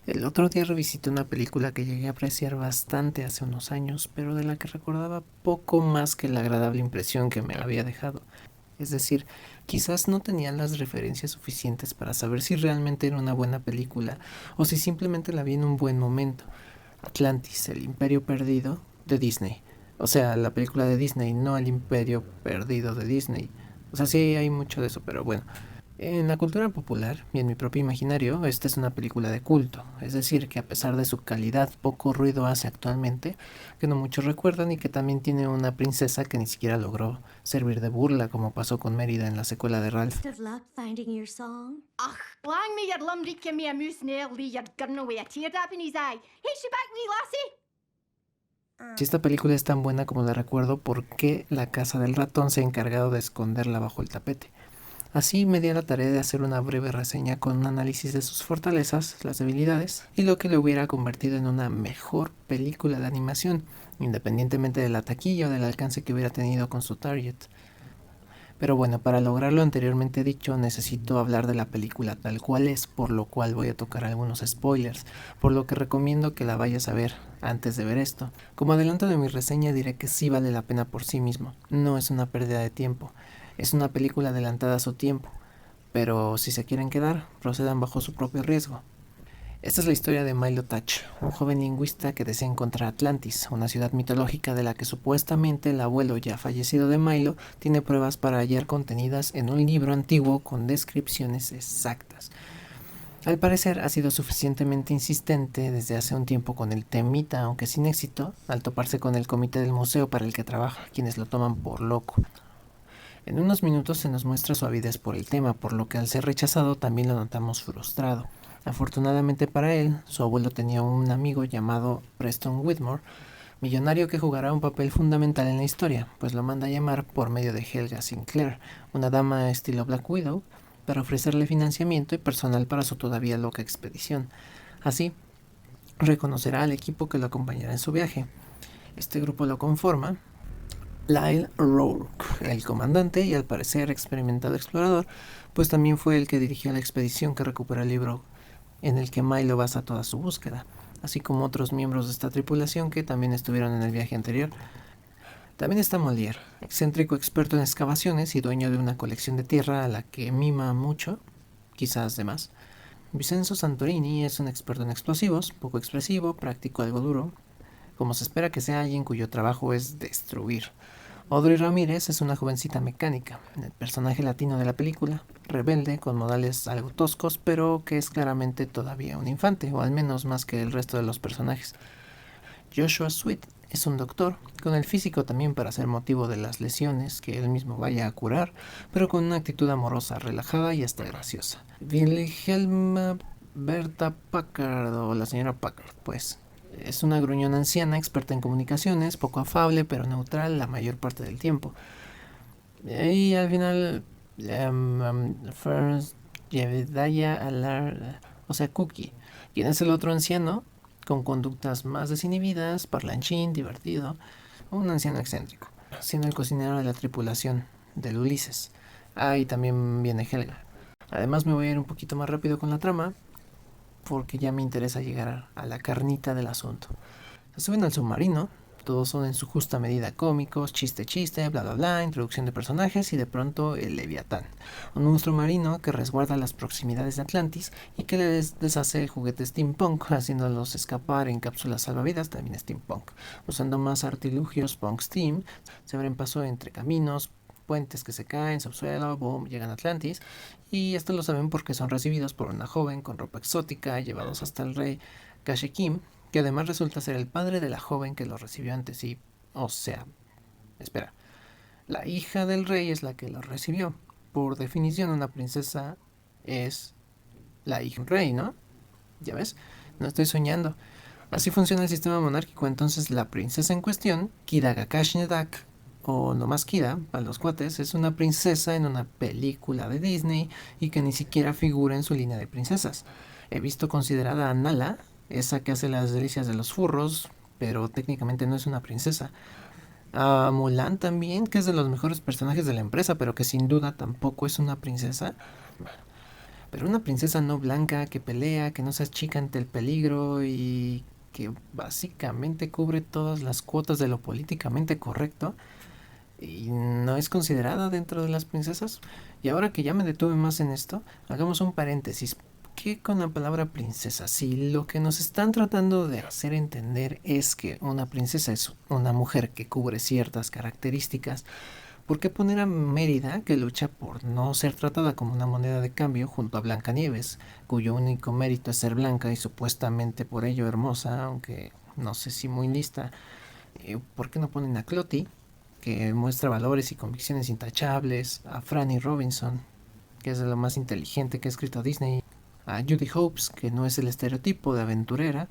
El otro día revisité una película que llegué a apreciar bastante hace unos años, pero de la que recordaba poco más que la agradable impresión que me había dejado. Es decir, quizás no tenía las referencias suficientes para saber si realmente era una buena película o si simplemente la vi en un buen momento. Atlantis, el Imperio Perdido de Disney. O sea, la película de Disney, no el Imperio Perdido de Disney. O sea, sí hay mucho de eso, pero bueno. En la cultura popular y en mi propio imaginario, esta es una película de culto, es decir, que a pesar de su calidad poco ruido hace actualmente, que no muchos recuerdan y que también tiene una princesa que ni siquiera logró servir de burla como pasó con Mérida en la secuela de Ralph. Best of luck finding your song. Ach, lang me your lumrietje me a moose neerly your gurno wi a teardrop in his eye. Hey, she back me, lassie? Si esta película es tan buena como la recuerdo, ¿por qué la casa del ratón se ha encargado de esconderla bajo el tapete? Así me di a la tarea de hacer una breve reseña con un análisis de sus fortalezas, las debilidades y lo que le hubiera convertido en una mejor película de animación, independientemente de la taquilla o del alcance que hubiera tenido con su target. Pero bueno, para lograr lo anteriormente dicho necesito hablar de la película tal cual es, por lo cual voy a tocar algunos spoilers, por lo que recomiendo que la vayas a ver antes de ver esto. Como adelanto de mi reseña diré que sí vale la pena por sí mismo, no es una pérdida de tiempo, es una película adelantada a su tiempo, pero si se quieren quedar, procedan bajo su propio riesgo. Esta es la historia de Milo Touch, un joven lingüista que desea encontrar Atlantis, una ciudad mitológica de la que supuestamente el abuelo ya fallecido de Milo tiene pruebas para hallar contenidas en un libro antiguo con descripciones exactas. Al parecer ha sido suficientemente insistente desde hace un tiempo con el temita, aunque sin éxito, al toparse con el comité del museo para el que trabaja, quienes lo toman por loco. En unos minutos se nos muestra su avidez por el tema, por lo que al ser rechazado también lo notamos frustrado. Afortunadamente para él, su abuelo tenía un amigo llamado Preston Whitmore, millonario que jugará un papel fundamental en la historia, pues lo manda a llamar por medio de Helga Sinclair, una dama estilo Black Widow, para ofrecerle financiamiento y personal para su todavía loca expedición. Así, reconocerá al equipo que lo acompañará en su viaje. Este grupo lo conforma Lyle Rourke, el comandante y al parecer experimentado explorador, pues también fue el que dirigió la expedición que recupera el libro en el que Milo basa toda su búsqueda, así como otros miembros de esta tripulación que también estuvieron en el viaje anterior. También está Molière, excéntrico experto en excavaciones y dueño de una colección de tierra a la que mima mucho, quizás de más. Vincenzo Santorini es un experto en explosivos, poco expresivo, práctico, algo duro, como se espera que sea alguien cuyo trabajo es destruir. Audrey Ramírez es una jovencita mecánica, el personaje latino de la película, rebelde, con modales algo toscos, pero que es claramente todavía un infante, o al menos más que el resto de los personajes. Joshua Sweet es un doctor, con el físico también para ser motivo de las lesiones que él mismo vaya a curar, pero con una actitud amorosa, relajada y hasta graciosa. Wilhelma Berta Packard, o la señora Packard, pues, es una gruñona anciana experta en comunicaciones, poco afable pero neutral la mayor parte del tiempo. Y al final, First Jedediah Alar, o sea, Cookie, quien es el otro anciano, con conductas más desinhibidas, parlanchín, divertido, un anciano excéntrico, siendo el cocinero de la tripulación del Ulises. Y también viene Helga. Además me voy a ir un poquito más rápido con la trama, porque ya me interesa llegar a la carnita del asunto. Se suben al submarino, todos son en su justa medida cómicos, chiste chiste, bla bla bla, introducción de personajes y de pronto el Leviatán, un monstruo marino que resguarda las proximidades de Atlantis y que les deshace juguetes steampunk, haciéndolos escapar en cápsulas salvavidas, también steampunk. Usando más artilugios punk steam, se abren paso entre caminos, puentes que se caen, subsuelo, boom, llegan a Atlantis, y esto lo saben porque son recibidos por una joven con ropa exótica, llevados hasta el rey Kashekim, que además resulta ser el padre de la joven que lo recibió antes y, o sea, espera, la hija del rey es la que lo recibió. Por definición, una princesa es la hija de un rey, ¿no? Ya ves, no estoy soñando. Así funciona el sistema monárquico, entonces la princesa en cuestión, Kira Gakashnedak, o no más Kira, para los cuates, es una princesa en una película de Disney y que ni siquiera figura en su línea de princesas. He visto considerada a Nala, esa que hace las delicias de los furros, pero técnicamente no es una princesa. A Mulan también, que es de los mejores personajes de la empresa, pero que sin duda tampoco es una princesa. Pero una princesa no blanca que pelea, que no se achica ante el peligro y que básicamente cubre todas las cuotas de lo políticamente correcto y no es considerada dentro de las princesas. Y ahora que ya me detuve más en esto, hagamos un paréntesis. ¿Qué con la palabra princesa? Si lo que nos están tratando de hacer entender es que una princesa es una mujer que cubre ciertas características, ¿por qué poner a Mérida, que lucha por no ser tratada como una moneda de cambio, junto a Blancanieves, cuyo único mérito es ser blanca y supuestamente por ello hermosa, aunque no sé si muy lista? ¿Por qué no ponen a Clotty, que muestra valores y convicciones intachables, a Franny Robinson, que es de lo más inteligente que ha escrito Disney, a Judy Hopes, que no es el estereotipo de aventurera,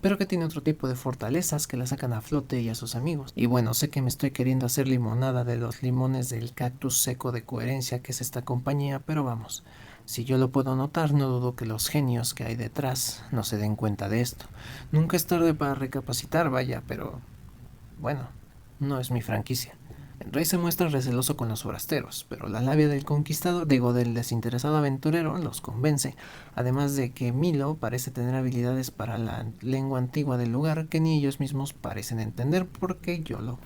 pero que tiene otro tipo de fortalezas que la sacan a flote y a sus amigos? Y bueno, sé que me estoy queriendo hacer limonada de los limones del cactus seco de coherencia que es esta compañía, pero vamos, si yo lo puedo notar, no dudo que los genios que hay detrás no se den cuenta de esto. Nunca es tarde para recapacitar, vaya, pero bueno, no es mi franquicia. El rey se muestra receloso con los forasteros, pero la labia del conquistador, digo, del desinteresado aventurero, los convence. Además de que Milo parece tener habilidades para la lengua antigua del lugar que ni ellos mismos parecen entender porque YOLO,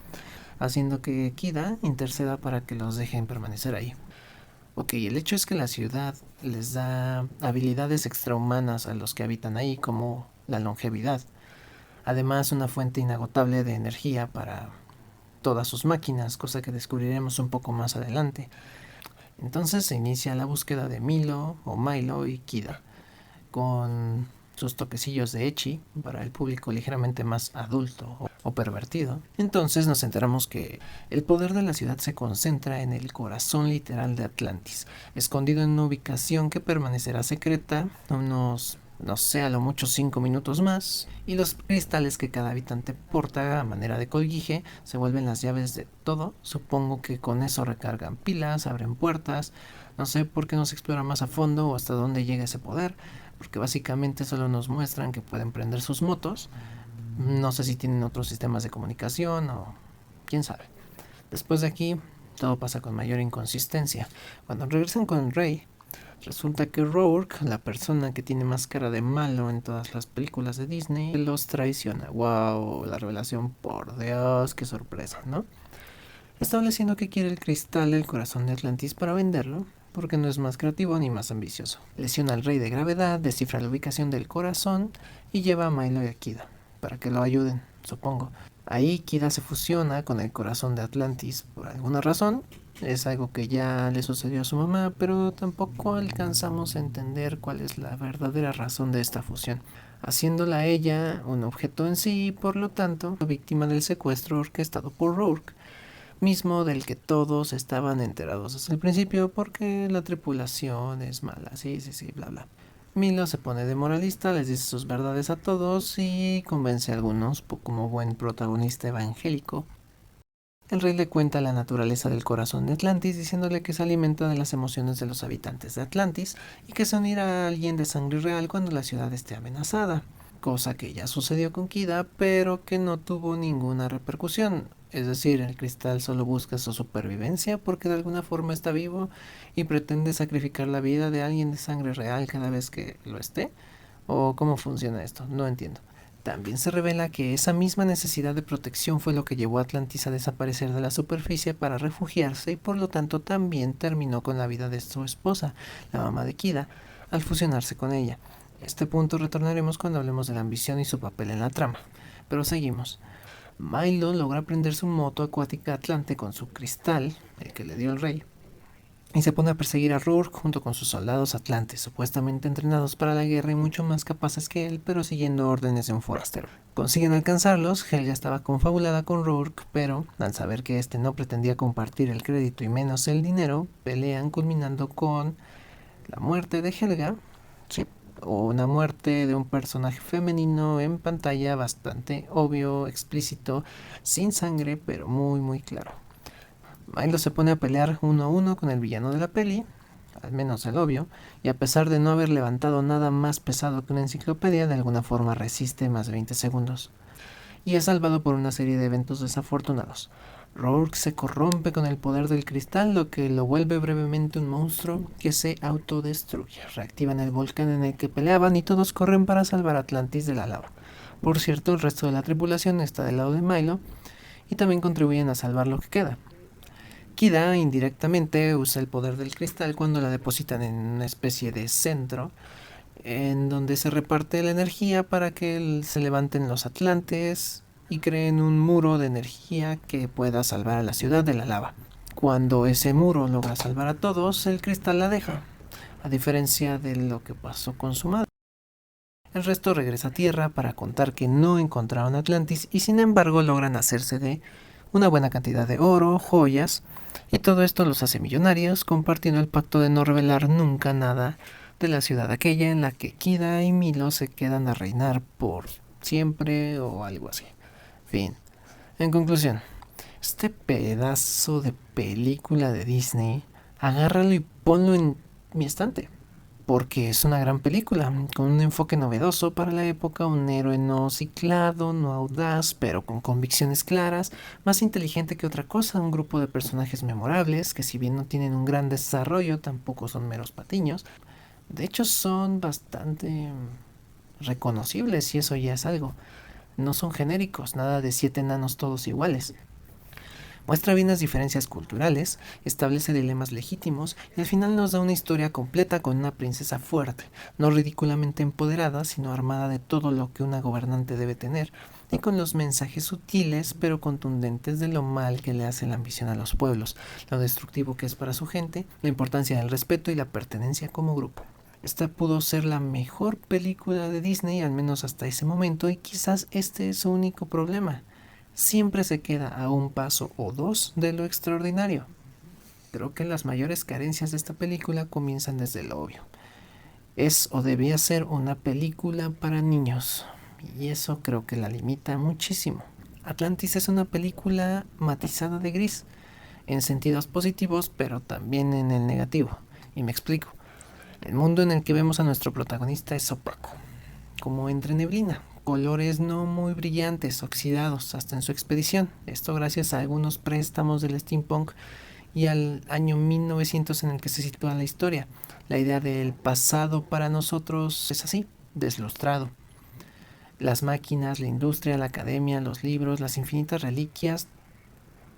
haciendo que Kida interceda para que los dejen permanecer ahí. Ok, el hecho es que la ciudad les da habilidades extrahumanas a los que habitan ahí, como la longevidad. Además, una fuente inagotable de energía para todas sus máquinas, cosa que descubriremos un poco más adelante. Entonces se inicia la búsqueda de Milo o Milo y Kida, con sus toquecillos de ecchi para el público ligeramente más adulto o pervertido. Entonces nos enteramos que el poder de la ciudad se concentra en el corazón literal de Atlantis, escondido en una ubicación que permanecerá secreta unos, no sé, a lo mucho 5 minutos más, y los cristales que cada habitante porta a manera de colguije se vuelven las llaves de todo. Supongo que con eso recargan pilas, abren puertas. No sé por qué no se explora más a fondo o hasta dónde llega ese poder, porque básicamente solo nos muestran que pueden prender sus motos. No sé si tienen otros sistemas de comunicación o quién sabe. Después de aquí, todo pasa con mayor inconsistencia. Cuando regresan con el rey, resulta que Rourke, la persona que tiene más cara de malo en todas las películas de Disney, los traiciona. ¡Wow! La revelación, por Dios, qué sorpresa, ¿no? Estableciendo que quiere el cristal del corazón de Atlantis para venderlo, porque no es más creativo ni más ambicioso. Lesiona al rey de gravedad, descifra la ubicación del corazón y lleva a Milo y a Kida, para que lo ayuden, supongo. Ahí Kida se fusiona con el corazón de Atlantis por alguna razón. Es algo que ya le sucedió a su mamá, pero tampoco alcanzamos a entender cuál es la verdadera razón de esta fusión, haciéndola a ella un objeto en sí y por lo tanto víctima del secuestro orquestado por Rourke, mismo del que todos estaban enterados desde el principio porque la tripulación es mala, sí, bla bla. Milo se pone de moralista, les dice sus verdades a todos y convence a algunos como buen protagonista evangélico. El rey le cuenta la naturaleza del corazón de Atlantis, diciéndole que se alimenta de las emociones de los habitantes de Atlantis y que se unirá a alguien de sangre real cuando la ciudad esté amenazada, cosa que ya sucedió con Kida, pero que no tuvo ninguna repercusión. Es decir, el cristal solo busca su supervivencia porque de alguna forma está vivo y pretende sacrificar la vida de alguien de sangre real cada vez que lo esté. ¿O cómo funciona esto? No entiendo. También se revela que esa misma necesidad de protección fue lo que llevó a Atlantis a desaparecer de la superficie para refugiarse y por lo tanto también terminó con la vida de su esposa, la mamá de Kida, al fusionarse con ella. A este punto retornaremos cuando hablemos de la ambición y su papel en la trama. Pero seguimos. Milo logra prender su moto acuática Atlante con su cristal, el que le dio el rey, y se pone a perseguir a Rourke junto con sus soldados atlantes, supuestamente entrenados para la guerra y mucho más capaces que él, pero siguiendo órdenes de un forastero. Consiguen alcanzarlos. Helga estaba confabulada con Rourke, pero al saber que este no pretendía compartir el crédito y menos el dinero, pelean culminando con la muerte de Helga. Sí, una muerte de un personaje femenino en pantalla bastante obvio, explícito, sin sangre, pero muy muy claro. Milo se pone a pelear uno a uno con el villano de la peli, al menos el obvio, y a pesar de no haber levantado nada más pesado que una enciclopedia, de alguna forma resiste más de 20 segundos. Y es salvado por una serie de eventos desafortunados. Rourke se corrompe con el poder del cristal, lo que lo vuelve brevemente un monstruo que se autodestruye. Reactivan el volcán en el que peleaban y todos corren para salvar a Atlantis de la lava. Por cierto, el resto de la tripulación está del lado de Milo y también contribuyen a salvar lo que queda. Kida indirectamente usa el poder del cristal cuando la depositan en una especie de centro en donde se reparte la energía para que se levanten los atlantes y creen un muro de energía que pueda salvar a la ciudad de la lava. Cuando ese muro logra salvar a todos, el cristal la deja, a diferencia de lo que pasó con su madre. El resto regresa a Tierra para contar que no encontraron Atlantis y sin embargo logran hacerse de una buena cantidad de oro, joyas, y todo esto los hace millonarios, compartiendo el pacto de no revelar nunca nada de la ciudad aquella en la que Kida y Milo se quedan a reinar por siempre o algo así. Fin. En conclusión, este pedazo de película de Disney, agárralo y ponlo en mi estante, porque es una gran película, con un enfoque novedoso para la época, un héroe no ciclado, no audaz, pero con convicciones claras, más inteligente que otra cosa, un grupo de personajes memorables, que si bien no tienen un gran desarrollo, tampoco son meros patiños. De hecho, son bastante reconocibles y eso ya es algo. No son genéricos, nada de 7 enanos todos iguales. Muestra bien las diferencias culturales, establece dilemas legítimos y al final nos da una historia completa con una princesa fuerte, no ridículamente empoderada, sino armada de todo lo que una gobernante debe tener, y con los mensajes sutiles pero contundentes de lo mal que le hace la ambición a los pueblos, lo destructivo que es para su gente, la importancia del respeto y la pertenencia como grupo. Esta pudo ser la mejor película de Disney, al menos hasta ese momento, y quizás este es su único problema. Siempre se queda a un paso o dos de lo extraordinario. Creo que las mayores carencias de esta película comienzan desde lo obvio. Es o debía ser una película para niños, y eso creo que la limita muchísimo. Atlantis es una película matizada de gris, en sentidos positivos, pero también en el negativo. Y me explico. El mundo en el que vemos a nuestro protagonista es opaco, como entre neblina, colores no muy brillantes, oxidados, hasta en su expedición. Esto gracias a algunos préstamos del steampunk y al año 1900 en el que se sitúa la historia. La idea del pasado para nosotros es así, deslustrado. Las máquinas, la industria, la academia, los libros, las infinitas reliquias,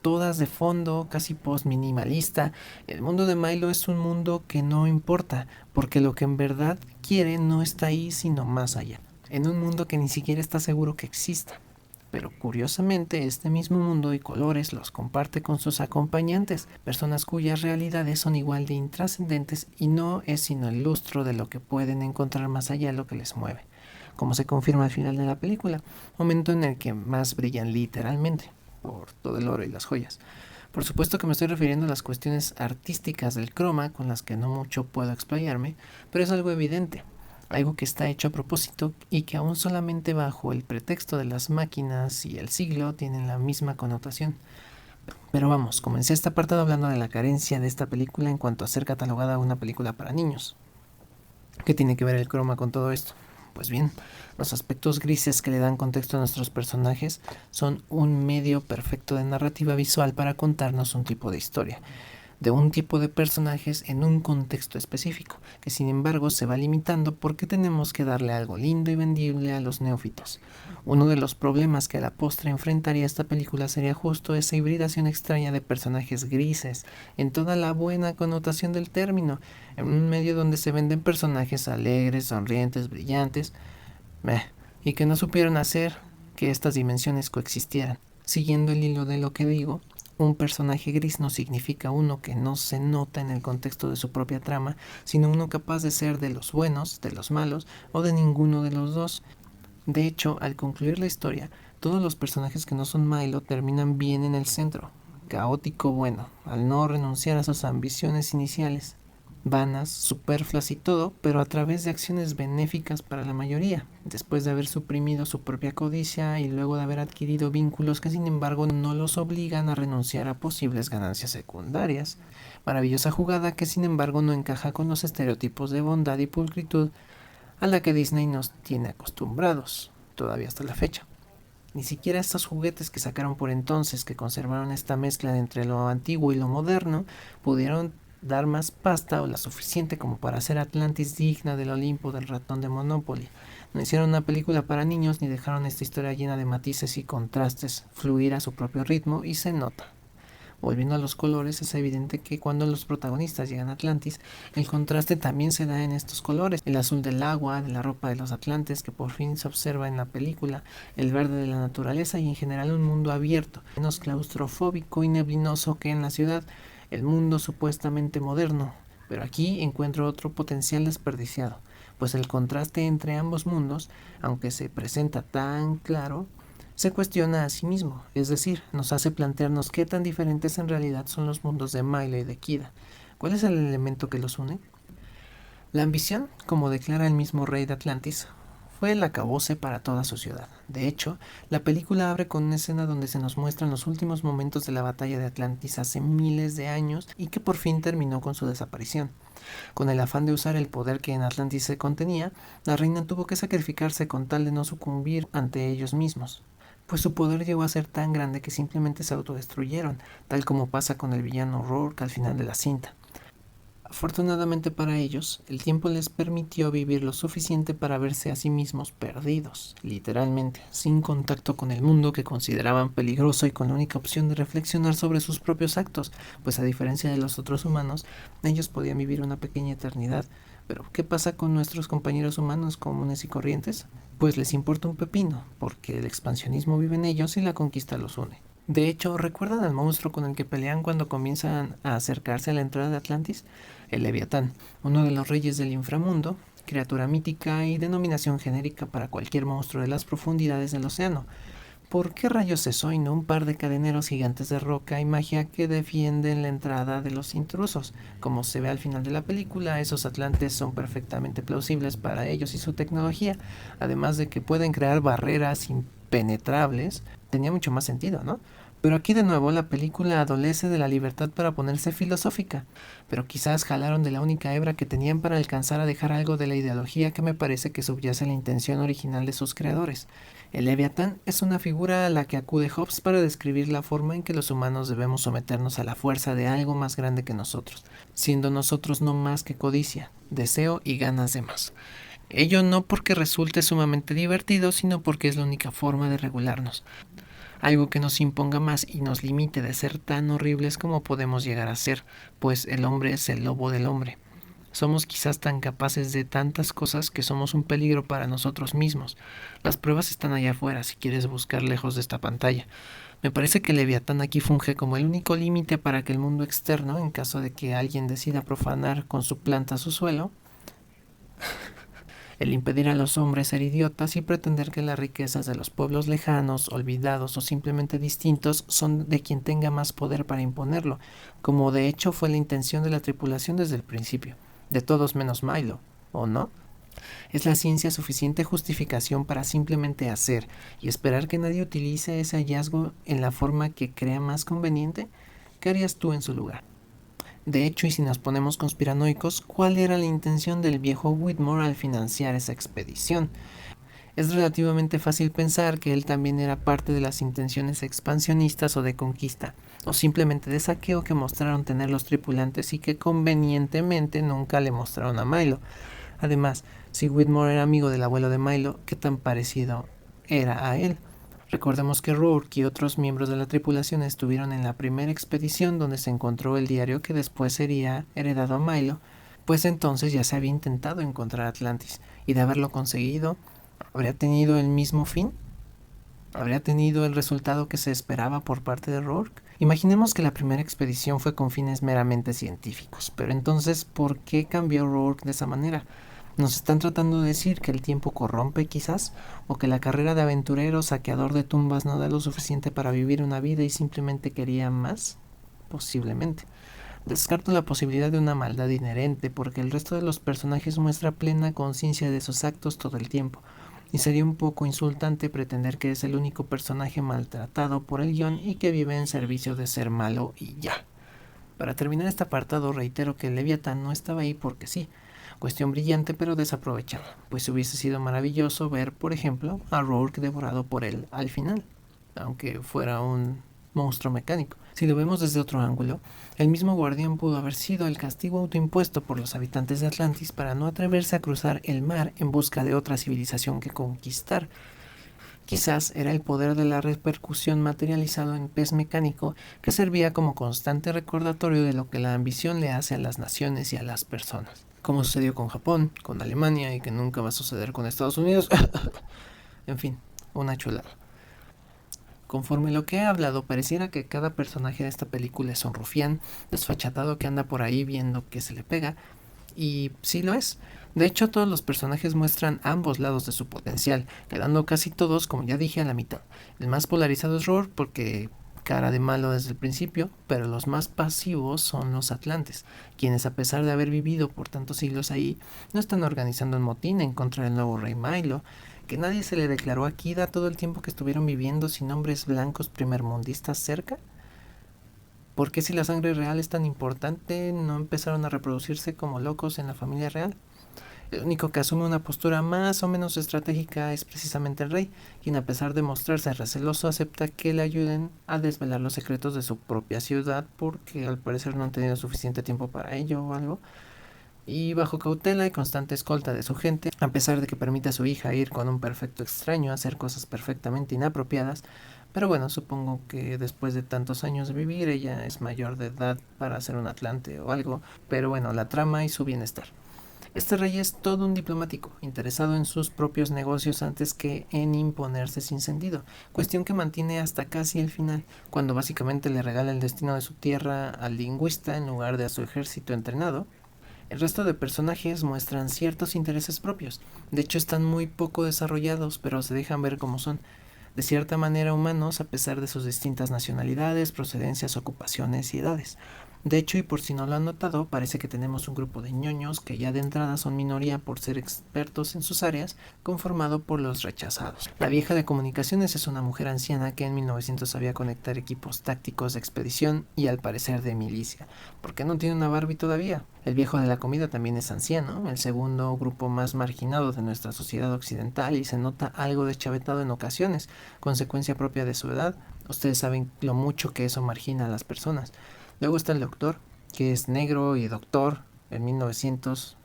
todas de fondo, casi post-minimalista. El mundo de Milo es un mundo que no importa, porque lo que en verdad quiere no está ahí, sino más allá. En un mundo que ni siquiera está seguro que exista. Pero curiosamente, este mismo mundo y colores los comparte con sus acompañantes, personas cuyas realidades son igual de intrascendentes y no es sino el lustro de lo que pueden encontrar más allá lo que les mueve, como se confirma al final de la película, momento en el que más brillan literalmente por todo el oro y las joyas. Por supuesto que me estoy refiriendo a las cuestiones artísticas del croma, con las que no mucho puedo explayarme, pero es algo evidente, algo que está hecho a propósito y que aún solamente bajo el pretexto de las máquinas y el siglo tienen la misma connotación. Pero vamos, comencé este apartado hablando de la carencia de esta película en cuanto a ser catalogada una película para niños. ¿Qué tiene que ver el croma con todo esto? Pues bien, los aspectos grises que le dan contexto a nuestros personajes son un medio perfecto de narrativa visual para contarnos un tipo de historia, de un tipo de personajes en un contexto específico, que sin embargo se va limitando porque tenemos que darle algo lindo y vendible a los neófitos. Uno de los problemas que a la postre enfrentaría esta película sería justo esa hibridación extraña de personajes grises, en toda la buena connotación del término, en un medio donde se venden personajes alegres, sonrientes, brillantes, y que no supieron hacer que estas dimensiones coexistieran. Siguiendo el hilo de lo que digo, un personaje gris no significa uno que no se nota en el contexto de su propia trama, sino uno capaz de ser de los buenos, de los malos o de ninguno de los dos. De hecho, al concluir la historia, todos los personajes que no son Milo terminan bien en el centro, caótico bueno, al no renunciar a sus ambiciones iniciales, vanas, superfluas y todo, pero a través de acciones benéficas para la mayoría, después de haber suprimido su propia codicia y luego de haber adquirido vínculos que sin embargo no los obligan a renunciar a posibles ganancias secundarias. Maravillosa jugada que sin embargo no encaja con los estereotipos de bondad y pulcritud a la que Disney nos tiene acostumbrados, todavía hasta la fecha. Ni siquiera estos juguetes que sacaron por entonces, que conservaron esta mezcla entre lo antiguo y lo moderno, pudieron dar más pasta o la suficiente como para hacer Atlantis digna del Olimpo del ratón de Monopoly. No hicieron una película para niños ni dejaron esta historia llena de matices y contrastes fluir a su propio ritmo, y se nota. Volviendo a los colores, es evidente que cuando los protagonistas llegan a Atlantis, el contraste también se da en estos colores. El azul del agua, de la ropa de los atlantes, que por fin se observa en la película, el verde de la naturaleza y en general un mundo abierto, menos claustrofóbico y neblinoso que en la ciudad, el mundo supuestamente moderno. Pero aquí encuentro otro potencial desperdiciado, pues el contraste entre ambos mundos, aunque se presenta tan claro, se cuestiona a sí mismo, es decir, nos hace plantearnos qué tan diferentes en realidad son los mundos de Milo y de Kida. ¿Cuál es el elemento que los une? La ambición, como declara el mismo rey de Atlantis, fue el acabose para toda su ciudad. De hecho, la película abre con una escena donde se nos muestran los últimos momentos de la batalla de Atlantis hace miles de años y que por fin terminó con su desaparición. Con el afán de usar el poder que en Atlantis se contenía, la reina tuvo que sacrificarse con tal de no sucumbir ante ellos mismos, pues su poder llegó a ser tan grande que simplemente se autodestruyeron, tal como pasa con el villano Rourke al final de la cinta. Afortunadamente para ellos, el tiempo les permitió vivir lo suficiente para verse a sí mismos perdidos, literalmente, sin contacto con el mundo que consideraban peligroso y con la única opción de reflexionar sobre sus propios actos, pues a diferencia de los otros humanos, ellos podían vivir una pequeña eternidad. Pero, ¿qué pasa con nuestros compañeros humanos comunes y corrientes? Pues les importa un pepino, porque el expansionismo vive en ellos y la conquista los une. De hecho, ¿recuerdan al monstruo con el que pelean cuando comienzan a acercarse a la entrada de Atlantis? El Leviatán, uno de los reyes del inframundo, criatura mítica y denominación genérica para cualquier monstruo de las profundidades del océano. ¿Por qué rayos eso y no un par de cadeneros gigantes de roca y magia que defienden la entrada de los intrusos? Como se ve al final de la película, esos atlantes son perfectamente plausibles para ellos y su tecnología, además de que pueden crear barreras impenetrables. Tenía mucho más sentido, ¿no? Pero aquí de nuevo la película adolece de la libertad para ponerse filosófica, pero quizás jalaron de la única hebra que tenían para alcanzar a dejar algo de la ideología que me parece que subyace a la intención original de sus creadores. El Leviatán es una figura a la que acude Hobbes para describir la forma en que los humanos debemos someternos a la fuerza de algo más grande que nosotros, siendo nosotros no más que codicia, deseo y ganas de más. Ello no porque resulte sumamente divertido, sino porque es la única forma de regularnos. Algo que nos imponga más y nos limite de ser tan horribles como podemos llegar a ser, pues el hombre es el lobo del hombre. Somos quizás tan capaces de tantas cosas que somos un peligro para nosotros mismos. Las pruebas están allá afuera si quieres buscar lejos de esta pantalla. Me parece que Leviatán aquí funge como el único límite para que el mundo externo, en caso de que alguien decida profanar con su planta su suelo, el impedir a los hombres ser idiotas y pretender que las riquezas de los pueblos lejanos, olvidados o simplemente distintos son de quien tenga más poder para imponerlo, como de hecho fue la intención de la tripulación desde el principio, de todos menos Milo, ¿o no? ¿Es la ciencia suficiente justificación para simplemente hacer y esperar que nadie utilice ese hallazgo en la forma que crea más conveniente? ¿Qué harías tú en su lugar? De hecho, y si nos ponemos conspiranoicos, ¿cuál era la intención del viejo Whitmore al financiar esa expedición? Es relativamente fácil pensar que él también era parte de las intenciones expansionistas o de conquista, o simplemente de saqueo que mostraron tener los tripulantes y que convenientemente nunca le mostraron a Milo. Además, si Whitmore era amigo del abuelo de Milo, ¿qué tan parecido era a él? Recordemos que Rourke y otros miembros de la tripulación estuvieron en la primera expedición donde se encontró el diario que después sería heredado a Milo, pues entonces ya se había intentado encontrar Atlantis, y de haberlo conseguido, ¿habría tenido el mismo fin? ¿Habría tenido el resultado que se esperaba por parte de Rourke? Imaginemos que la primera expedición fue con fines meramente científicos, pero entonces, ¿por qué cambió Rourke de esa manera? ¿Nos están tratando de decir que el tiempo corrompe quizás? ¿O que la carrera de aventurero saqueador de tumbas no da lo suficiente para vivir una vida y simplemente quería más? Posiblemente. Descarto la posibilidad de una maldad inherente porque el resto de los personajes muestra plena conciencia de sus actos todo el tiempo, y sería un poco insultante pretender que es el único personaje maltratado por el guión y que vive en servicio de ser malo y ya. Para terminar este apartado reitero que el Leviatán no estaba ahí porque sí. cuestión brillante pero desaprovechada, pues hubiese sido maravilloso ver, por ejemplo, a Rourke devorado por él al final, aunque fuera un monstruo mecánico. Si lo vemos desde otro ángulo, el mismo guardián pudo haber sido el castigo autoimpuesto por los habitantes de Atlantis para no atreverse a cruzar el mar en busca de otra civilización que conquistar. Quizás era el poder de la repercusión materializado en pez mecánico que servía como constante recordatorio de lo que la ambición le hace a las naciones y a las personas. Como sucedió con Japón, con Alemania y que nunca va a suceder con Estados Unidos. En fin, una chulada. Conforme lo que he hablado, pareciera que cada personaje de esta película es un rufián, desfachatado que anda por ahí viendo que se le pega, y sí lo es. De hecho, todos los personajes muestran ambos lados de su potencial, quedando casi todos, como ya dije, a la mitad. El más polarizado es Rourke porque cara de malo desde el principio, pero los más pasivos son los atlantes, quienes a pesar de haber vivido por tantos siglos ahí, no están organizando un motín en contra del nuevo rey Milo, que nadie se le declaró a Kida todo el tiempo que estuvieron viviendo sin hombres blancos primermundistas cerca. ¿Por qué si la sangre real es tan importante no empezaron a reproducirse como locos en la familia real? El único que asume una postura más o menos estratégica es precisamente el rey, quien a pesar de mostrarse receloso acepta que le ayuden a desvelar los secretos de su propia ciudad porque al parecer no han tenido suficiente tiempo para ello o algo. Y bajo cautela y constante escolta de su gente, a pesar de que permite a su hija ir con un perfecto extraño a hacer cosas perfectamente inapropiadas, pero bueno, supongo que después de tantos años de vivir ella es mayor de edad para ser un atlante o algo, pero bueno, la trama y su bienestar. Este rey es todo un diplomático, interesado en sus propios negocios antes que en imponerse sin sentido, cuestión que mantiene hasta casi el final, cuando básicamente le regala el destino de su tierra al lingüista en lugar de a su ejército entrenado. El resto de personajes muestran ciertos intereses propios, de hecho están muy poco desarrollados, pero se dejan ver como son, de cierta manera humanos a pesar de sus distintas nacionalidades, procedencias, ocupaciones y edades. De hecho, y por si no lo han notado, parece que tenemos un grupo de ñoños que ya de entrada son minoría por ser expertos en sus áreas, conformado por los rechazados. La vieja de comunicaciones es una mujer anciana que en 1900 sabía conectar equipos tácticos de expedición y al parecer de milicia. ¿Por qué no tiene una Barbie todavía? El viejo de la comida también es anciano, el segundo grupo más marginado de nuestra sociedad occidental y se nota algo deschavetado en ocasiones, consecuencia propia de su edad. Ustedes saben lo mucho que eso margina a las personas. Luego está el doctor, que es negro y doctor en 1900.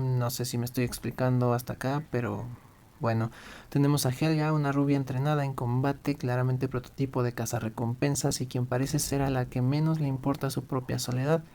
No sé si me estoy explicando hasta acá, pero bueno. Tenemos a Helga, una rubia entrenada en combate, claramente prototipo de cazarrecompensas y quien parece ser a la que menos le importa su propia soledad.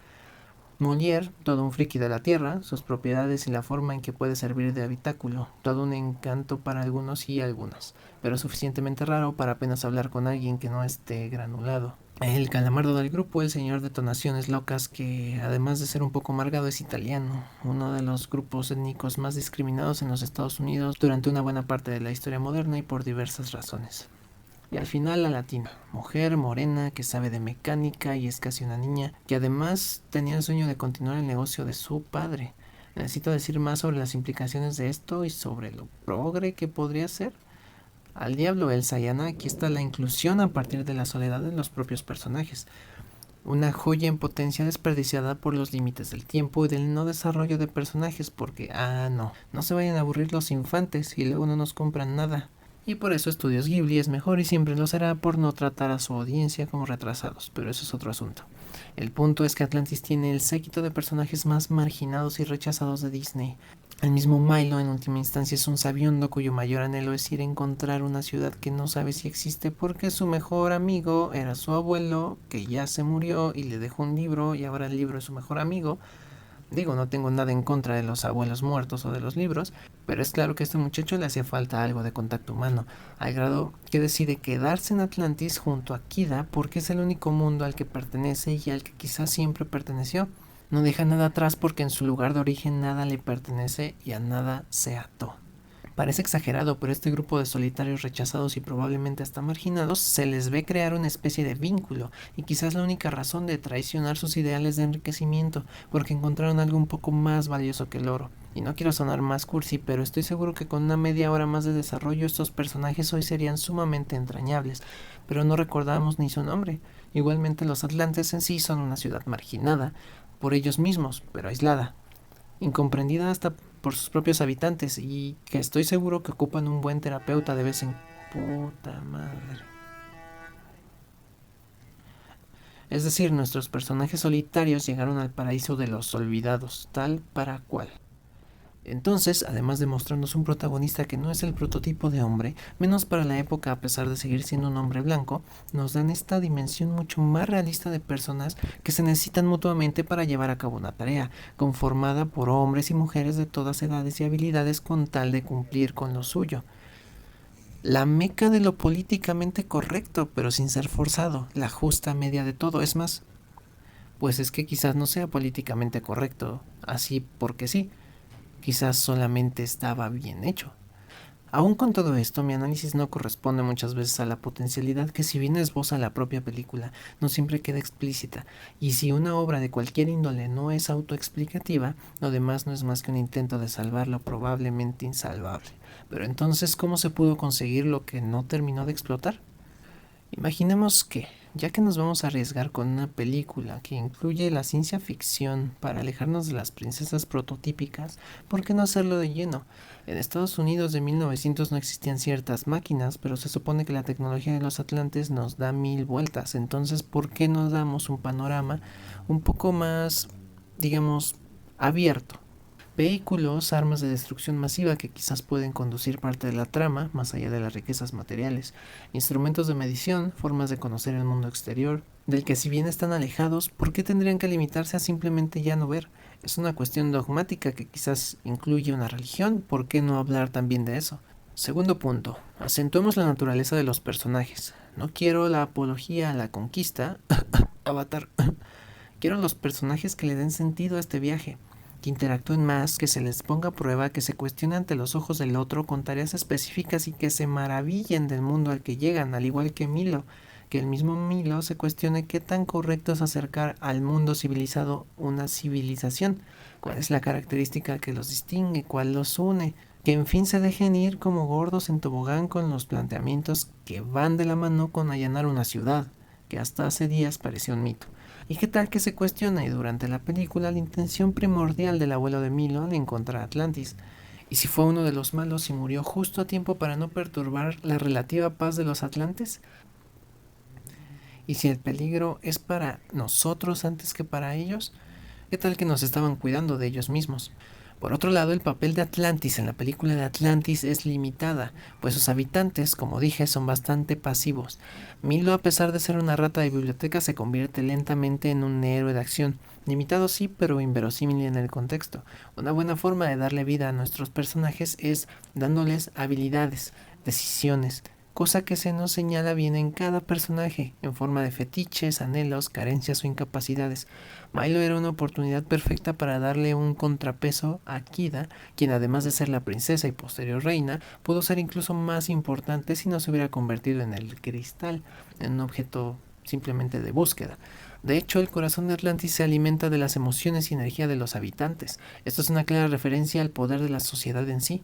Molière, todo un friki de la tierra, sus propiedades y la forma en que puede servir de habitáculo, todo un encanto para algunos y algunas, pero suficientemente raro para apenas hablar con alguien que no esté granulado. El calamardo del grupo, el señor detonaciones locas, que además de ser un poco amargado es italiano, uno de los grupos étnicos más discriminados en los Estados Unidos durante una buena parte de la historia moderna y por diversas razones. Y al final la latina, mujer morena que sabe de mecánica y es casi una niña, que además tenía el sueño de continuar el negocio de su padre. Necesito decir más sobre las implicaciones de esto y sobre lo progre que podría ser. Al diablo Elsa y Anna, aquí está la inclusión a partir de la soledad de los propios personajes. Una joya en potencia desperdiciada por los límites del tiempo y del no desarrollo de personajes porque, no se vayan a aburrir los infantes y luego no nos compran nada. Y por eso Estudios Ghibli es mejor y siempre lo será por no tratar a su audiencia como retrasados, pero eso es otro asunto. El punto es que Atlantis tiene el séquito de personajes más marginados y rechazados de Disney. El mismo Milo en última instancia es un sabiondo cuyo mayor anhelo es ir a encontrar una ciudad que no sabe si existe porque su mejor amigo era su abuelo que ya se murió y le dejó un libro y ahora el libro es su mejor amigo. Digo, no tengo nada en contra de los abuelos muertos o de los libros, pero es claro que a este muchacho le hacía falta algo de contacto humano, al grado que decide quedarse en Atlantis junto a Kida porque es el único mundo al que pertenece y al que quizás siempre perteneció. No deja nada atrás porque en su lugar de origen nada le pertenece y a nada se ató. Parece exagerado, pero este grupo de solitarios rechazados y probablemente hasta marginados se les ve crear una especie de vínculo y quizás la única razón de traicionar sus ideales de enriquecimiento porque encontraron algo un poco más valioso que el oro. Y no quiero sonar más cursi, pero estoy seguro que con una media hora más de desarrollo estos personajes hoy serían sumamente entrañables, pero no recordamos ni su nombre. Igualmente los Atlantes en sí son una ciudad marginada por ellos mismos, pero aislada. incomprendida hasta por sus propios habitantes y que estoy seguro que ocupan un buen terapeuta de vez en... Puta madre. Es decir, nuestros personajes solitarios llegaron al paraíso de los olvidados, tal para cual. Entonces, además de mostrarnos un protagonista que no es el prototipo de hombre, menos para la época a pesar de seguir siendo un hombre blanco, nos dan esta dimensión mucho más realista de personas que se necesitan mutuamente para llevar a cabo una tarea, conformada por hombres y mujeres de todas edades y habilidades con tal de cumplir con lo suyo. La meca de lo políticamente correcto, pero sin ser forzado, la justa media de todo, es más, pues es que quizás no sea políticamente correcto, así porque sí. Quizás solamente estaba bien hecho. Aún con todo esto, mi análisis no corresponde muchas veces a la potencialidad que si bien esboza la propia película, no siempre queda explícita, y si una obra de cualquier índole no es autoexplicativa, lo demás no es más que un intento de salvar lo probablemente insalvable. Pero entonces, ¿cómo se pudo conseguir lo que no terminó de explotar? Imaginemos que, ya que nos vamos a arriesgar con una película que incluye la ciencia ficción para alejarnos de las princesas prototípicas, ¿por qué no hacerlo de lleno? En Estados Unidos de 1900 no existían ciertas máquinas, pero se supone que la tecnología de los atlantes nos da 1000 vueltas, entonces ¿por qué no damos un panorama un poco más, digamos, abierto? Vehículos, armas de destrucción masiva que quizás pueden conducir parte de la trama, más allá de las riquezas materiales, instrumentos de medición, formas de conocer el mundo exterior, del que si bien están alejados, ¿por qué tendrían que limitarse a simplemente ya no ver? Es una cuestión dogmática que quizás incluye una religión, ¿por qué no hablar también de eso? Segundo punto, acentuemos la naturaleza de los personajes. No quiero la apología a la conquista, Avatar. Quiero los personajes que le den sentido a este viaje, que interactúen más, que se les ponga a prueba, que se cuestionen ante los ojos del otro con tareas específicas y que se maravillen del mundo al que llegan, al igual que Milo, que el mismo Milo se cuestione qué tan correcto es acercar al mundo civilizado una civilización, cuál es la característica que los distingue, cuál los une, que en fin se dejen ir como gordos en tobogán con los planteamientos que van de la mano con allanar una ciudad, que hasta hace días parecía un mito. ¿Y qué tal que se cuestiona y durante la película la intención primordial del abuelo de Milo al encontrar Atlantis? ¿Y si fue uno de los malos y murió justo a tiempo para no perturbar la relativa paz de los atlantes? ¿Y si el peligro es para nosotros antes que para ellos? ¿Qué tal que nos estaban cuidando de ellos mismos? Por otro lado, el papel de Atlantis en la película de Atlantis es limitada, pues sus habitantes, como dije, son bastante pasivos. Milo, a pesar de ser una rata de biblioteca, se convierte lentamente en un héroe de acción. Limitado sí, pero inverosímil en el contexto. Una buena forma de darle vida a nuestros personajes es dándoles habilidades, decisiones, cosa que se nos señala bien en cada personaje, en forma de fetiches, anhelos, carencias o incapacidades. Milo era una oportunidad perfecta para darle un contrapeso a Kida, quien además de ser la princesa y posterior reina, pudo ser incluso más importante si no se hubiera convertido en el cristal, en un objeto simplemente de búsqueda. De hecho, el corazón de Atlantis se alimenta de las emociones y energía de los habitantes. Esto es una clara referencia al poder de la sociedad en sí.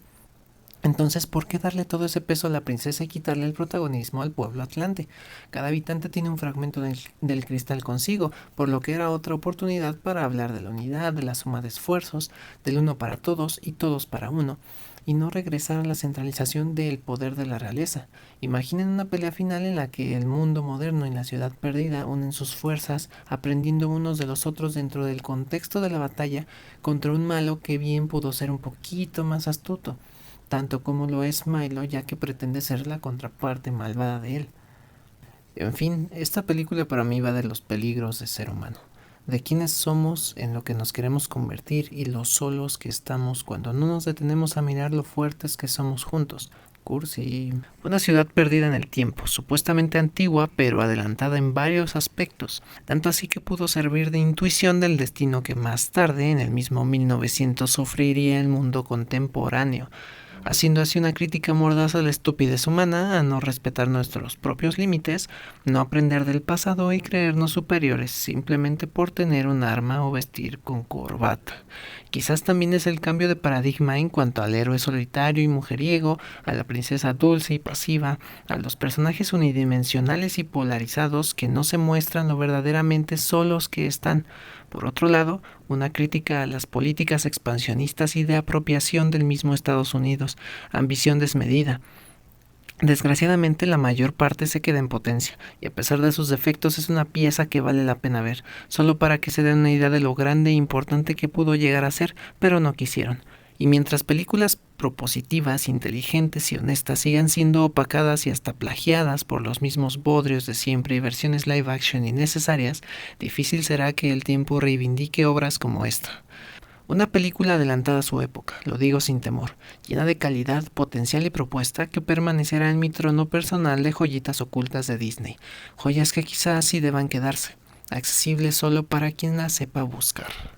Entonces, ¿por qué darle todo ese peso a la princesa y quitarle el protagonismo al pueblo atlante? Cada habitante tiene un fragmento del cristal consigo, por lo que era otra oportunidad para hablar de la unidad, de la suma de esfuerzos, del uno para todos y todos para uno, y no regresar a la centralización del poder de la realeza. Imaginen una pelea final en la que el mundo moderno y la ciudad perdida unen sus fuerzas, aprendiendo unos de los otros dentro del contexto de la batalla contra un malo que bien pudo ser un poquito más astuto, tanto como lo es Milo, ya que pretende ser la contraparte malvada de él. En fin, esta película para mí va de los peligros de ser humano, de quiénes somos, en lo que nos queremos convertir y lo solos que estamos cuando no nos detenemos a mirar lo fuertes que somos juntos. Cursi. Una ciudad perdida en el tiempo, supuestamente antigua, pero adelantada en varios aspectos, tanto así que pudo servir de intuición del destino que más tarde, en el mismo 1900, sufriría el mundo contemporáneo, haciendo así una crítica mordaz a la estupidez humana, a no respetar nuestros propios límites, no aprender del pasado y creernos superiores simplemente por tener un arma o vestir con corbata. Quizás también es el cambio de paradigma en cuanto al héroe solitario y mujeriego, a la princesa dulce y pasiva, a los personajes unidimensionales y polarizados que no se muestran lo verdaderamente solos que están, Por otro lado, una crítica a las políticas expansionistas y de apropiación del mismo Estados Unidos, ambición desmedida. Desgraciadamente la mayor parte se queda en potencia, y a pesar de sus defectos es una pieza que vale la pena ver, solo para que se den una idea de lo grande e importante que pudo llegar a ser, pero no quisieron. Y mientras películas propositivas, inteligentes y honestas sigan siendo opacadas y hasta plagiadas por los mismos bodrios de siempre y versiones live action innecesarias, difícil será que el tiempo reivindique obras como esta. Una película adelantada a su época, lo digo sin temor, llena de calidad, potencial y propuesta que permanecerá en mi trono personal de joyitas ocultas de Disney, joyas que quizás sí deban quedarse, accesibles solo para quien las sepa buscar.